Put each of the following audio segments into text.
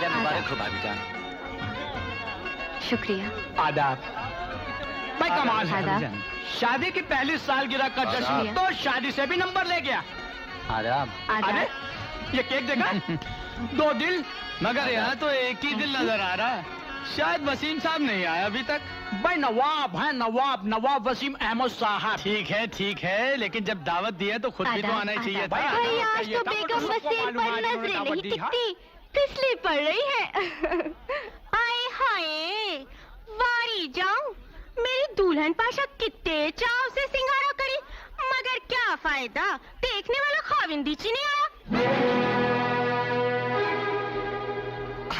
सालगिरह मुबारक हो भाभी जान। शुक्रिया। आदाब। भाई कमाल है, आदाब। शादी की पहली सालगिरह का जश्न तो शादी से भी नंबर ले गया। आदाब। अरे ये केक देखा? 2 दिल, मगर यहाँ तो एक ही दिल नजर आ रहा है। शायद वसीम साहब नहीं आया अभी तक। भाई नवाब है, नवाब वसीम अहमद साहब। ठीक है, लेकिन जब दावत दी है तो खुद भी तो आना ही चाहिए था। भाई आज तो बेगम वसीम पर नजरें नहीं टिकती, फिसली पड़ रही है। हाय हाय, वारी जाऊं, मेरी दुल्हन पाशा कितने चाव से सिंगारा करी, मगर क्या फायदा, देखने वाला खाविंदीची नहीं आया।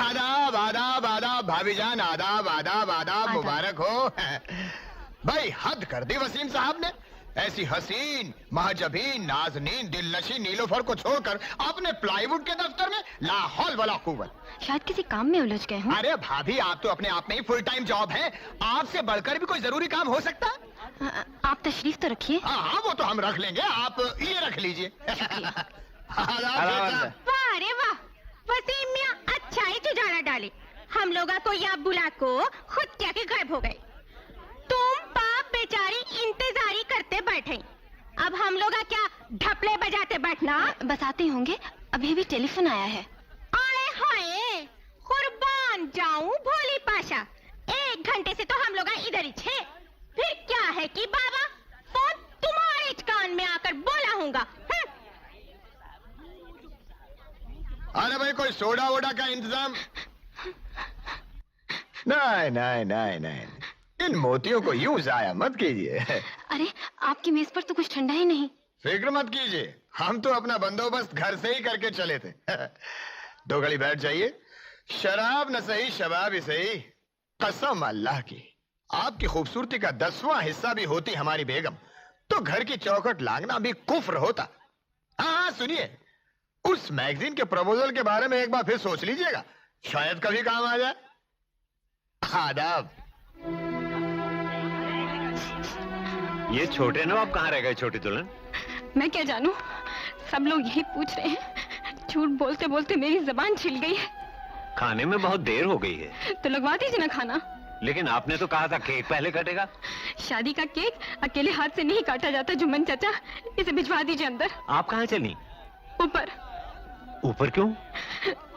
आदाब आदाब आदाब भाभी जान, आदाब आदाब आदाब, मुबारक हो। भाई हद कर दी वसीम साहब ने। ऐसी हसीन, महजबीन, नाजनीन, दिलनशी नीलोफर को छोड़कर अपने प्लाईवुड के दफ्तर में ला हौल वला कुव्वत। शायद किसी काम में उलझ गए हों। अरे भाभी, आप तो अपने आप में ही फुल टाइम जॉब है, आपसे बढ़कर भी कोई जरूरी काम हो सकता है? आप तशरीफ तो रखिए। हाँ, वो तो हम रख लेंगे, आप ये रख लीजिए। वाह रे वाह, वसीम मियां अच्छा ही जुगाड़ डाले। हम लोगा को या बुला को खुद क्या के गायब हो गए। तुम बाप बेचारी इंतजारी करते बैठे, अब हम लोगा क्या ढपले बजाते बैठना? बस आते होंगे, अभी भी टेलीफोन आया है। आए हाय, कुर्बान जाऊं भोली पाशा, 1 घंटे से तो हम लोग इधर ही थे। फिर क्या है कि बाबा फोन तुम्हारे कान में आकर बोला हूँगा। अरे भाई, कोई सोडा वोडा का इंतजाम? नहीं, इन मोतियों को यूं जाया मत कीजिए। अरे आपकी मेज पर तो कुछ ठंडा ही नहीं। फिक्र मत कीजिए, हम तो अपना बंदोबस्त घर से ही करके चले थे। 2 घड़ी बैठ जाइए, शराब न सही शबाब ही सही, कसम अल्लाह की, आपकी खूबसूरती का 10वां हिस्सा भी होती हमारी बेगम तो घर की चौखट लांघना भी कुफ्र होता। हाँ सुनिए, उस मैगजीन के प्रपोजल के बारे में एक बार फिर सोच लीजिएगा, शायद कभी काम आ जाए। आदाब। ये छोटे नवाब कहाँ रह गए छोटी दुल्हन? मैं क्या जानूं, सब लोग यही पूछ रहे हैं। झूठ बोलते बोलते मेरी जबान छिल गई है। खाने में बहुत देर हो गई है। तो लगवा दीजिए ना खाना। लेकिन आपने तो कहा था केक पहले कटेगा। शादी का केक अकेले हाथ से नहीं काटा जाता जुम्मन चाचा, इसे भिजवा दीजिए अंदर। आप कहाँ चली? ऊपर। ऊपर क्यों?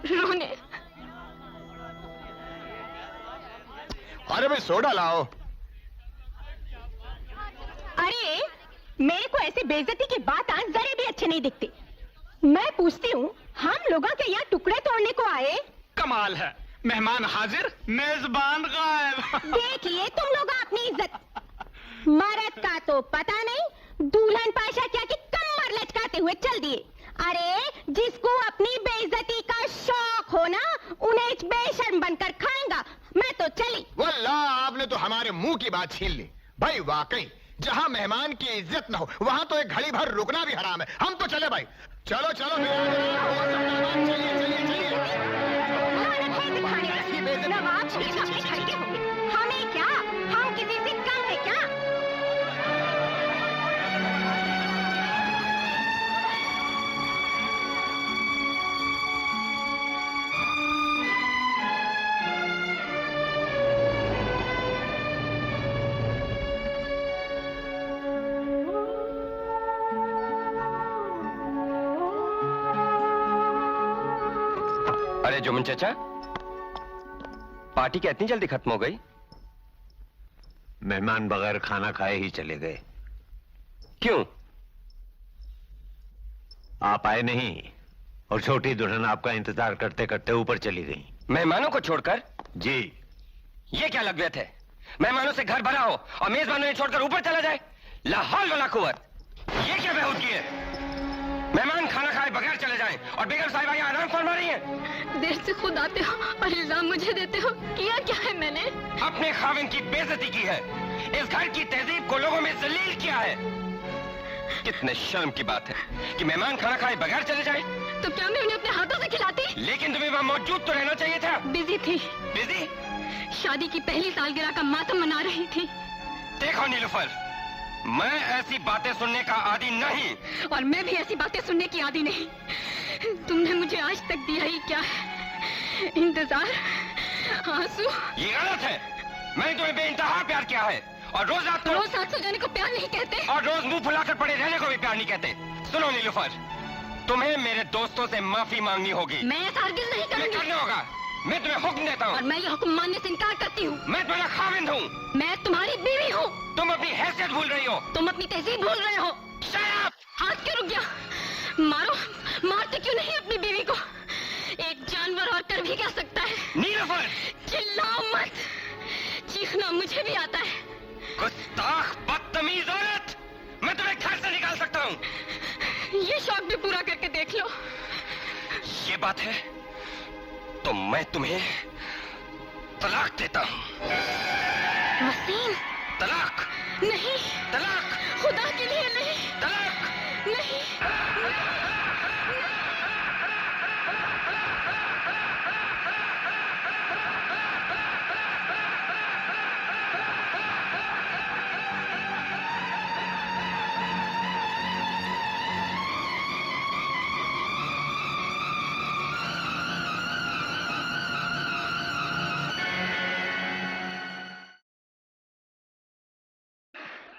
रोने। अरे भाई सोडा लाओ। अरे मेरे को ऐसे बेइज्जती की बात आज जरे भी अच्छे नहीं दिखती। मैं पूछती हूँ, हम लोगों के यहाँ टुकड़े तोड़ने को आए? कमाल है, मेहमान हाजिर मेजबान गायब। देखिए तुम लोग अपनी इज्जत, मर्द का तो पता नहीं, दुल्हन पाशा क्या कि कमर लचकाते हुए चल दिए। अरे जिसको अपनी बेइज्जती का शौक हो ना, उन्हें बेशर्म बनकर खाएगा। मैं तो चली। वल्लाह आपने तो हमारे मुंह की बात छीन ली। भाई वाकई जहां मेहमान की इज्जत न हो वहां तो एक घड़ी भर रुकना भी हराम है। हम तो चले भाई, चलो चलो चलिए। नवाब शरीफ अपने खरीदे होंगे, हमें क्या, हम किसी से कम है क्या? अरे जुम्मन चाचा, पार्टी क्या इतनी जल्दी खत्म हो गई? मेहमान बगैर खाना खाए ही चले गए। क्यों? आप आए नहीं और छोटी दुल्हन आपका इंतजार करते करते ऊपर चली गई। मेहमानों को छोड़कर? जी। ये क्या लगवियत है? मेहमानों से घर भरा हो और मेजबानों ने छोड़कर ऊपर चला जाए? लाहौल वला कुव्वत, ये क्या बेहूदगी है? मेहमान खाना खाए बगैर चले जाएं और बेगम साहिबा यहाँ आराम फरमा रही हैं। देर से खुद आते हो और इल्जाम मुझे देते हो। किया क्या है मैंने? अपने खाविन की बेइज्जती की है, इस घर की तहजीब को लोगों में जलील किया है। कितने शर्म की बात है कि मेहमान खाना खाए बगैर चले जाए। तो क्या मैं उन्हें अपने हाथों से खिलाती? लेकिन तुम्हें वहाँ मौजूद तो रहना चाहिए था। बिजी थी। बिजी? शादी की पहली सालगिरह का मातम मना रही थी। देखो नीलूफर, मैं ऐसी बातें सुनने का आदी नहीं। और मैं भी ऐसी बातें सुनने की आदी नहीं। तुमने मुझे आज तक दिया ही क्या है? इंतजार, आंसू। ये गलत है। मैंने तुम्हें बेइंतहा प्यार किया है और रोज रात को रोज साथ सो जाने को प्यार नहीं कहते। और रोज मुंह फुलाकर पड़े रहने को भी प्यार नहीं कहते। सुनो नीलूफर, तुम्हें मेरे दोस्तों से माफी मांगनी होगी। मैं ऐसा हरगिज़ नहीं तुम्हें करूंगी। करना होगा। मैं तुम्हें हुक्म देता और हूँ। मैं ये हुक्म मानने से इनकार करती हूँ। मैं तुम्हारा खाविंद हूँ। मैं तुम्हारी बीवी हूँ। तुम अपनी हैसियत भूल रही हो। तुम अपनी तहजीब भूल रहे हो। Shut up! हाथ क्यों रुक गया? मारो, मारते क्यों नहीं अपनी बीवी को? एक जानवर और कर भी क्या सकता है? नीलूफर! चिल्लाओ मत, चीखना मुझे भी आता है। गुस्ताख, बदतमीज औरत! मैं तुम्हें घर से निकाल सकता हूँ। ये शौक भी पूरा करके देख लो। ये बात है तो मैं तुम्हें तलाक देता हूँ। वसीम, तलाक! नहीं, तलाक! खुदा के लिए नहीं, तलाक! नहीं।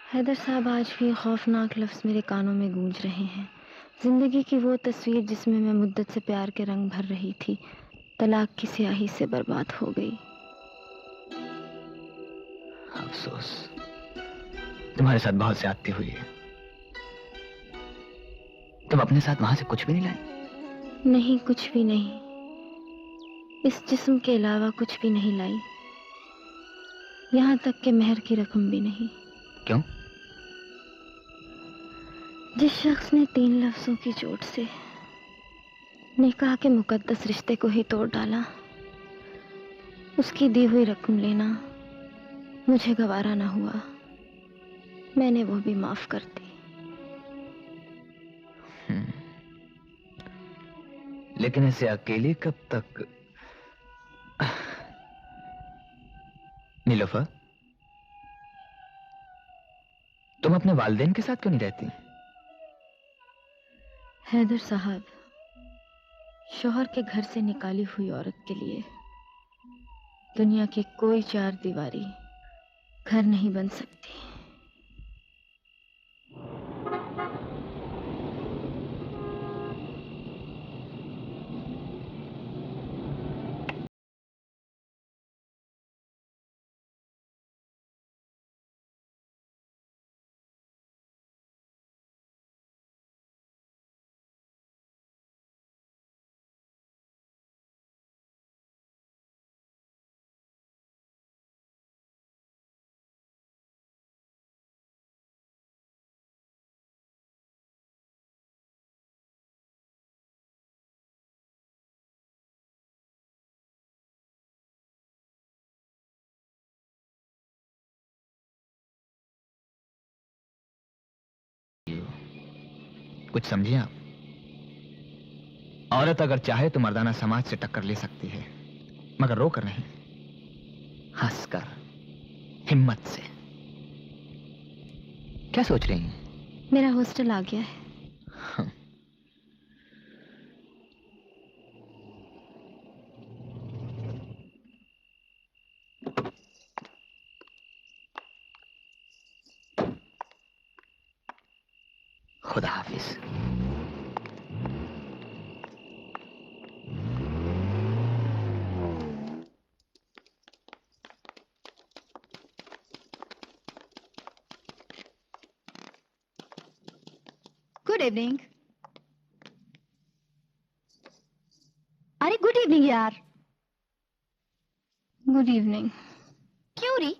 हैदर साहब, आज भी खौफनाक लफ्ज़ मेरे कानों में गूंज रहे हैं। जिंदगी की वो तस्वीर जिसमें मैं मुद्दत से प्यार के रंग भर रही थी, तलाक की स्याही से बर्बाद हो गई। अफसोस, तुम्हारे साथ बहुत ज्यादती हुई है। तुम अपने साथ वहां से कुछ भी नहीं लाई? नहीं, कुछ भी नहीं। इस जिस्म के अलावा कुछ भी नहीं लाई, यहाँ तक कि मेहर की रकम भी नहीं। क्यों? जिस शख्स ने 3 लफ्जों की चोट से निकाह के मुकद्दस रिश्ते को ही तोड़ डाला, उसकी दी हुई रकम लेना मुझे गवारा ना हुआ। मैंने वो भी माफ कर दी। लेकिन इसे अकेली कब तक? नीलोफर, तुम अपने वालिदैन के साथ क्यों नहीं रहती? हैदर साहब, शौहर के घर से निकाली हुई औरत के लिए दुनिया की कोई 4 दीवारी घर नहीं बन सकती। कुछ समझिए आप? औरत अगर चाहे तो मर्दाना समाज से टक्कर ले सकती है, मगर रोकर नहीं, हंसकर, हिम्मत से। क्या सोच रही हैं? मेरा हॉस्टल आ गया है। खुदा हाफिज। Good evening. अरे गुड इवनिंग यार। Good evening. क्यों री,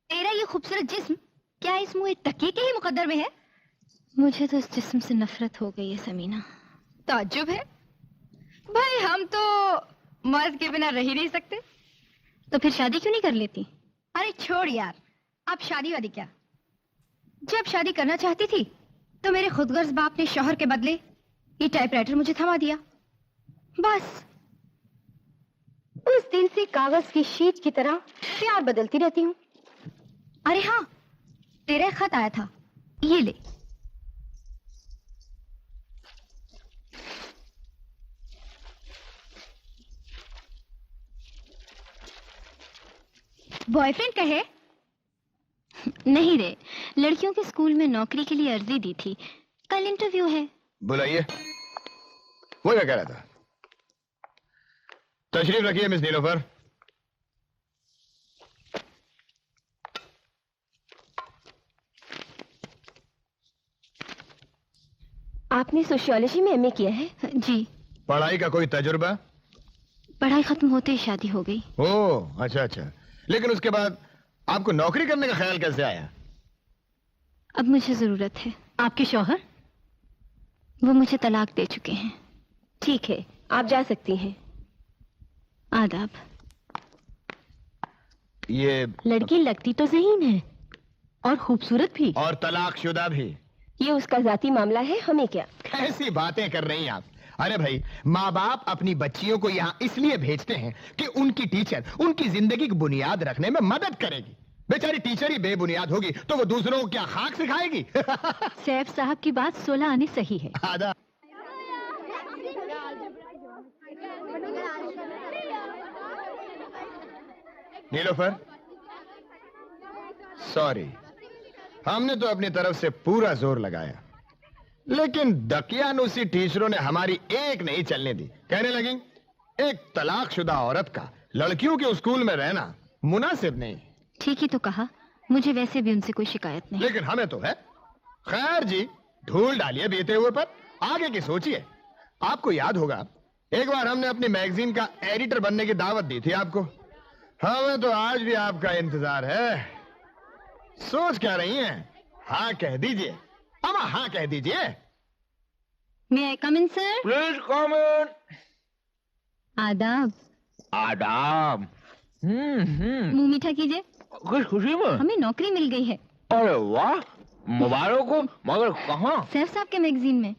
तेरा ये खूबसूरत जिस्म क्या इस मुंह तकिए के ही मुकद्दर में है? मुझे तो इस जिस्म से नफरत हो गई है समीना। ताज्जुब है भाई, हम तो मर्द के बिना रह ही नहीं सकते। तो फिर शादी क्यों नहीं कर लेती? अरे छोड़ यार, अब शादी वादी क्या। जब शादी करना चाहती थी तो मेरे खुदगर्ज बाप ने शौहर के बदले ये टाइपराइटर मुझे थमा दिया। बस उस दिन से कागज की शीट की तरह प्यार बदलती रहती हूँ। अरे हाँ, तेरा एक खत आया था, ये ले। बॉयफ्रेंड कहे? नहीं रे, लड़कियों के स्कूल में नौकरी के लिए अर्जी दी थी, कल इंटरव्यू है। बुलाइए। वो क्या कह रहा था? तशरीफ रखिए मिस नीलोफर। आपने सोशियोलॉजी में एमए किया है? जी। पढ़ाई का कोई तजुर्बा? पढ़ाई खत्म होते ही शादी हो गई। ओह अच्छा अच्छा, लेकिन उसके बाद आपको नौकरी करने का ख्याल कैसे आया? अब मुझे जरूरत है। आपके शौहर? वो मुझे तलाक दे चुके हैं। ठीक है, आप जा सकती हैं। आदाब। ये लड़की लगती तो ज़हीन है और खूबसूरत भी, और तलाकशुदा भी। ये उसका जाती मामला है, हमें क्या। कैसी बातें कर रही हैं आप? अरे भाई, माँ बाप अपनी बच्चियों को यहाँ इसलिए भेजते हैं कि उनकी टीचर उनकी जिंदगी की बुनियाद रखने में मदद करेगी। बेचारी टीचर ही बेबुनियाद होगी तो वो दूसरों को क्या खाक सिखाएगी? सैफ साहब की बात 16 आने सही है। आदा। नीलोफर, सॉरी, हमने तो अपनी तरफ से पूरा जोर लगाया, लेकिन दकियानुसी टीचरों ने हमारी एक नहीं चलने दी। कहने लगी एक तलाकशुदा औरत का लड़कियों के स्कूल में रहना मुनासिब नहीं। ठीक ही तो कहा, मुझे वैसे भी उनसे कोई शिकायत नहीं। लेकिन हमें तो है। खैर जी, धूल डालिए बीते हुए पर, आगे की सोचिए। आपको याद होगा एक बार हमने अपनी मैगजीन का एडिटर बनने की दावत दी थी आपको। हमें तो आज भी आपका इंतजार है। सोच क्या रही हैं? हाँ कह दीजिए, अब हाँ कह दीजिए। मे आई कम इन सर? प्लीज कम इन। आदाब। आदाब। मुंह मीठा कीजिए, कुछ खुशी में? हमें नौकरी मिल गई है। अरे वाह, मुबारक हो। मगर कहाँ? सैफ साहब के मैगजीन में।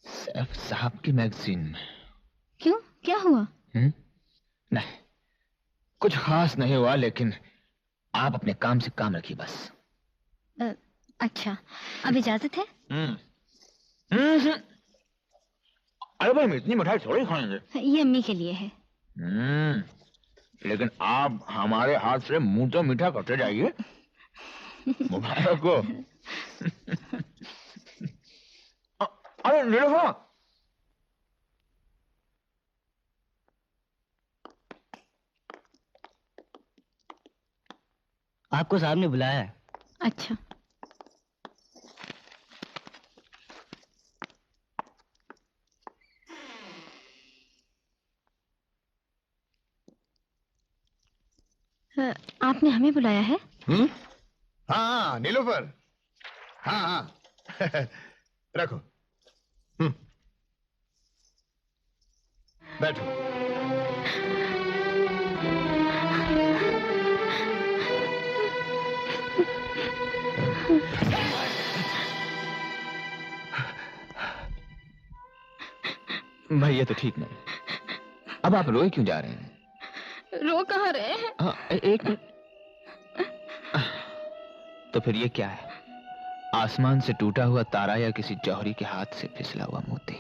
सैफ साहब की मैगजीन में? क्यों, क्या हुआ? नहीं, कुछ खास नहीं हुआ, लेकिन आप अपने काम से काम रखिए बस। अच्छा, अब इजाजत है? अरे भाई, इतनी मिठाई थोड़ी खाएंगे। ये अम्मी के लिए है। लेकिन आप हमारे हाथ से मुंह तो मीठा करते जाइए। मुबारक हो। अरे नीलोफर, आपको साहब ने बुलाया है। अच्छा। आपने हमें बुलाया है? हाँ नीलोफर, हाँ हाँ। रखो। बैठो। भाई ये तो ठीक नहीं। अब आप रोए क्यों जा रहे हैं? रो कहाँ रहे हैं? हाँ, एक मिनट। तो फिर ये क्या है? आसमान से टूटा हुआ तारा या किसी जौहरी के हाथ से फिसला हुआ मोती?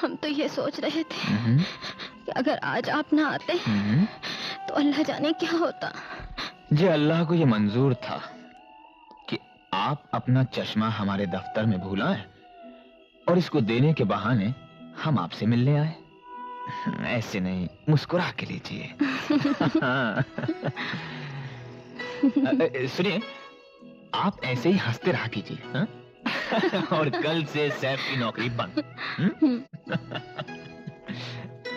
हम तो ये सोच रहे थे कि अगर आज आप ना आते तो अल्लाह जाने क्या होता। जी, अल्लाह को ये मंजूर था कि आप अपना चश्मा हमारे दफ्तर में भूलाएं और इसको देने के बहाने हम आपसे मिलने आए। ऐसे नहीं, मुस्कुरा के लीजिए। सुनिए, आप ऐसे ही हंसते रहा कीजिए, हाँ? और कल से सैफ की नौकरी बंद।